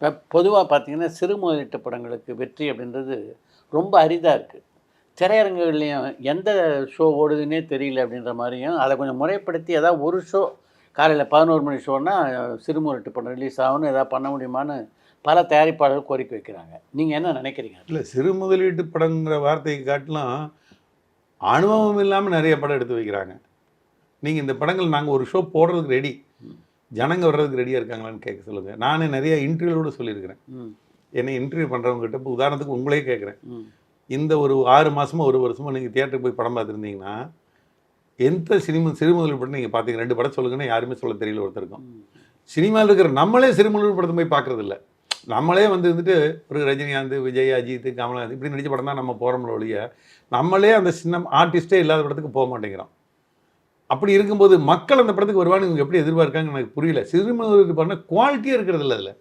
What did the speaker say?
இப்போ பொதுவாக பார்த்தீங்கன்னா சிறு முதலீட்டு படங்களுக்கு வெற்றி அப்படின்றது ரொம்ப அரிதாக இருக்குது. திரையரங்குகள்லையும் எந்த ஷோ ஓடுதுன்னே தெரியல அப்படின்ற மாதிரியும், அதை கொஞ்சம் முறைப்படுத்தி ஏதாவது ஒரு ஷோ காலையில் 11 மணி ஷோன்னா சிறு முதலீட்டு படம் ரிலீஸ் ஆகும்னு ஏதாவது பண்ண முடியுமான்னு பல தயாரிப்பாளர்கள் கோரிக்கை வைக்கிறாங்க. நீங்கள் என்ன நினைக்கிறீங்க? இல்லை, சிறு முதலீட்டு படங்கிற வார்த்தையை காட்டிலும் அனுபவம் இல்லாமல் நிறைய படம் எடுத்து வைக்கிறாங்க. நீங்கள் இந்த படங்கள் நாங்கள் ஒரு ஷோ போடுறதுக்கு ரெடி, ஜனங்க வர்றதுக்கு ரெடியாக இருக்காங்களான்னு கேட்க சொல்லுங்கள். நானே நிறைய இன்டர்வியூவோட சொல்லியிருக்கிறேன். என்னை இன்டர்வியூ பண்ணுறவங்ககிட்ட இப்போ உதாரணத்துக்கு உங்களே கேட்குறேன். இந்த ஒரு 6 மாதமோ 1 வருஷமோ நீங்கள் தியேட்டருக்கு போய் படம் பார்த்துருந்தீங்கன்னா எந்த சிறு முதலீடு படம் நீங்கள் பார்த்தீங்க? 2 படம் சொல்லுங்கன்னா யாருமே சொல்ல தெரியல ஒருத்தருக்கும். சினிமாவில் இருக்கிற நம்மளே சிறு முதலீடு படத்தை போய் பார்க்குறதில்ல. நம்மளே வந்துட்டு ஒரு ரஜினிகாந்த், விஜய், அஜித், கமல்ஹாசன் இப்படி நடித்த படம் தான் நம்ம போகிறோம்ல ஒழிய, நம்மளே அந்த சின்ன ஆர்டிஸ்ட்டே இல்லாத படத்துக்கு போக மாட்டேங்கிறோம். அப்படி இருக்கும்போது மக்கள் அந்த படத்துக்கு வருவான்னு இவங்க எப்படி எதிர்பார்க்காங்கன்னு எனக்கு புரியல. சிறு முதலீடு பண்ண குவாலிட்டியே இருக்கிறதில்ல அதில்.